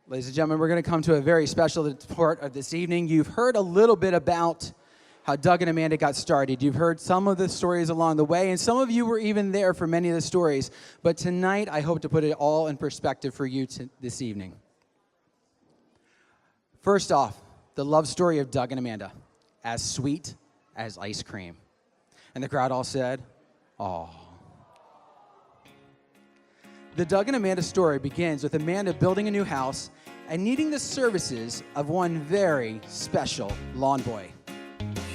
Ladies and gentlemen, we're going to come to a very special part of this evening. You've heard a little bit about how Doug and Amanda got started. You've heard some of the stories along the way, and some of you were even there for many of the stories. But tonight, I hope to put it all in perspective for you this evening. First off, the love story of Doug and Amanda, as sweet as ice cream. And the crowd all said, "Aw." The Doug and Amanda story begins with Amanda building a new house and needing the services of one very special lawn boy.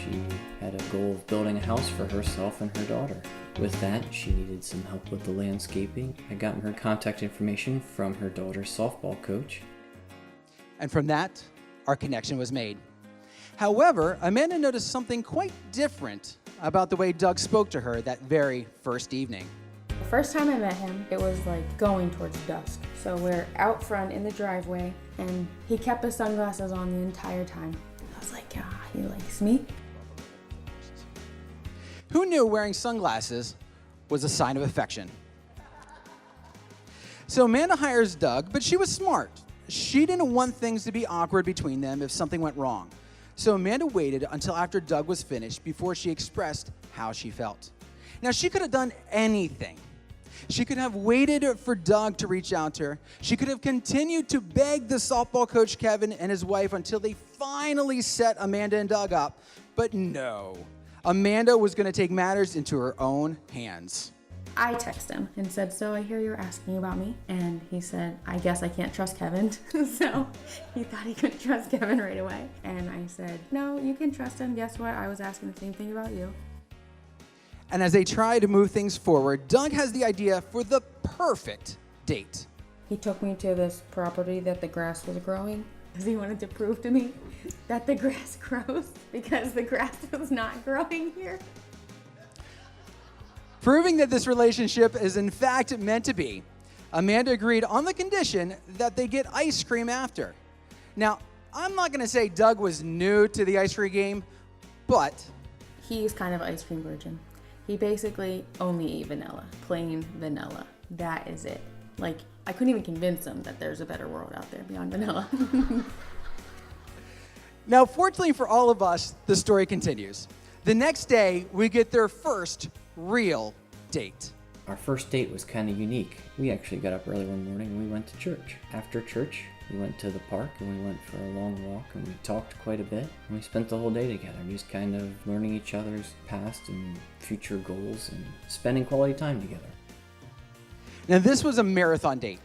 She had a goal of building a house for herself and her daughter. With that, she needed some help with the landscaping. I got her contact information from her daughter's softball coach. And from that, our connection was made. However, Amanda noticed something quite different about the way Doug spoke to her that very first evening. The first time I met him, it was like going towards dusk. So we're out front in the driveway, and he kept his sunglasses on the entire time. I was like, he likes me. Who knew wearing sunglasses was a sign of affection? So Amanda hires Doug, but she was smart. She didn't want things to be awkward between them if something went wrong. So Amanda waited until after Doug was finished before she expressed how she felt. Now, she could have done anything. She could have waited for Doug to reach out to her. She could have continued to beg the softball coach, Kevin, and his wife until they finally set Amanda and Doug up. But no, Amanda was going to take matters into her own hands. I texted him and said, "So I hear you're asking about me." And he said, "I guess I can't trust Kevin." So he thought he could trust Kevin right away. And I said, "No, you can trust him. Guess what? I was asking the same thing about you." And as they try to move things forward, Doug has the idea for the perfect date. He took me to this property that the grass was growing because he wanted to prove to me that the grass grows because the grass was not growing here. Proving that this relationship is in fact meant to be, Amanda agreed on the condition that they get ice cream after. Now, I'm not going to say Doug was new to the ice cream game, but he's kind of an ice cream virgin. He basically only ate vanilla, plain vanilla. That is it. Like, I couldn't even convince him that there's a better world out there beyond vanilla. Now, fortunately for all of us, the story continues. The next day, we get their first real date. Our first date was kind of unique. We actually got up early one morning and we went to church. After church, we went to the park and we went for a long walk and we talked quite a bit. And we spent the whole day together, just kind of learning each other's past and future goals and spending quality time together. Now, this was a marathon date,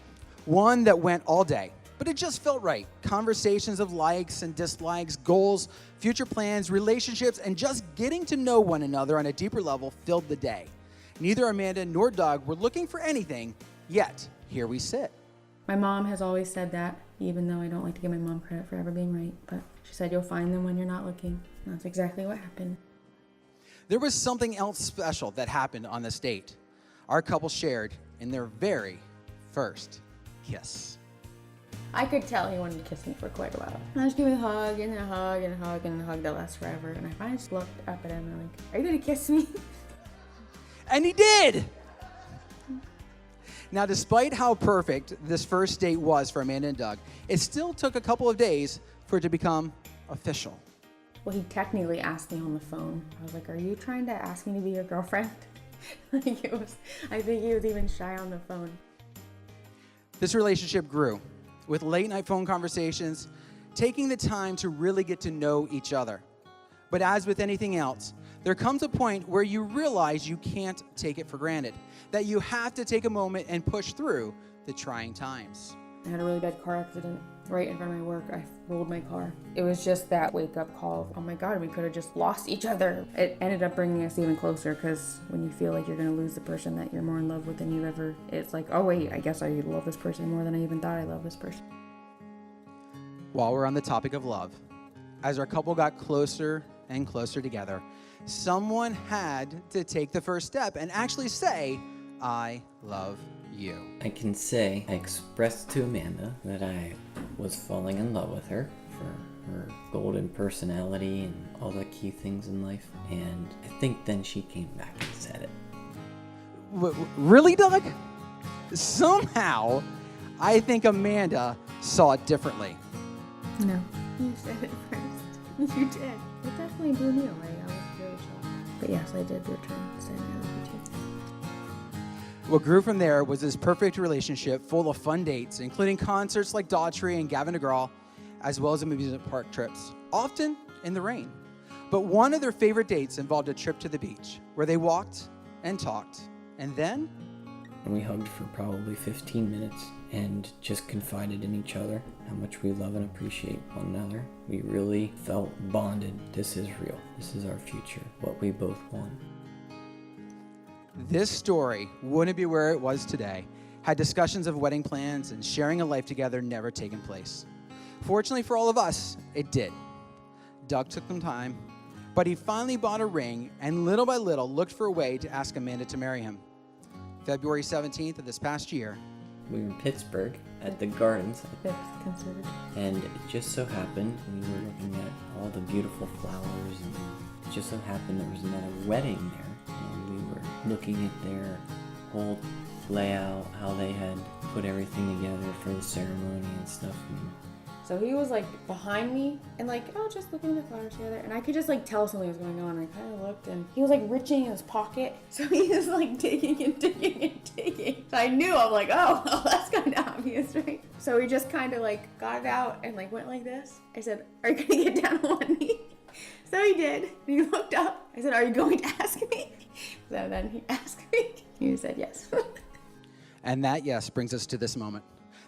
one that went all day, but it just felt right. Conversations of likes and dislikes, goals, future plans, relationships, and just getting to know one another on a deeper level filled the day. Neither Amanda nor Doug were looking for anything, yet here we sit. My mom has always said that, even though I don't like to give my mom credit for ever being right, but she said you'll find them when you're not looking. And that's exactly what happened. There was something else special that happened on this date. Our couple shared in their very first kiss. I could tell he wanted to kiss me for quite a while. I was giving a hug and a hug and a hug and a hug that lasts forever. And I finally just looked up at him and I'm like, "Are you gonna kiss me?" And he did! Now, despite how perfect this first date was for Amanda and Doug, it still took a couple of days for it to become official. Well, he technically asked me on the phone. I was like, "Are you trying to ask me to be your girlfriend?" I think he was even shy on the phone. This relationship grew with late night phone conversations, taking the time to really get to know each other. But as with anything else, there comes a point where you realize you can't take it for granted, that you have to take a moment and push through the trying times. I had a really bad car accident right in front of my work. I rolled my car. It was just that wake-up call. Oh my God, we could have just lost each other. It ended up bringing us even closer because when you feel like you're going to lose the person that you're more in love with than you ever, it's like, oh wait, I guess I love this person more than I even thought I loved this person. While we're on the topic of love, as our couple got closer and closer together, someone had to take the first step and actually say, "I love you." I can say I expressed to Amanda that I was falling in love with her for her golden personality and all the key things in life. And I think then she came back and said it. Really, Doug? Somehow, I think Amanda saw it differently. No. You said it first. You did. It definitely blew me away. I was really shocked. But yes, I did return saying I love you too. What grew from there was this perfect relationship full of fun dates, including concerts like Daughtry and Gavin DeGraw, as well as amusement park trips, often in the rain. But one of their favorite dates involved a trip to the beach, where they walked and talked, and then... And we hugged for probably 15 minutes and just confided in each other how much we love and appreciate one another. We really felt bonded. This is real. This is our future, what we both want. This story wouldn't be where it was today had discussions of wedding plans and sharing a life together never taken place. Fortunately for all of us, it did. Doug took some time, but he finally bought a ring and little by little looked for a way to ask Amanda to marry him. February 17th of this past year, we were in Pittsburgh at the Gardens, Fifth considered. and it just so happened we were looking at all the beautiful flowers, and it just so happened there was another wedding there, and we were looking at their whole layout, how they had put everything together for the ceremony and stuff. And So he was like behind me and like, oh, just looking at the flowers together. And I could just like tell something was going on. I kind of looked and he was like reaching in his pocket. So he was like digging and digging and digging. So I knew, I'm like, oh, well, that's kind of obvious, right? So he just kind of like got it out and like went like this. I said, are you going to get down on one knee? So he did. And he looked up. I said, are you going to ask me? So then he asked me. He said yes. and that yes brings us to this moment.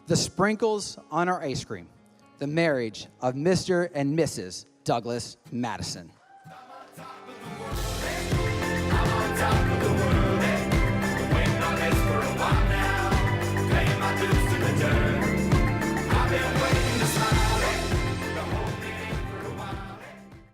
The sprinkles on our ice cream. The marriage of Mr. and Mrs. Douglas Madison.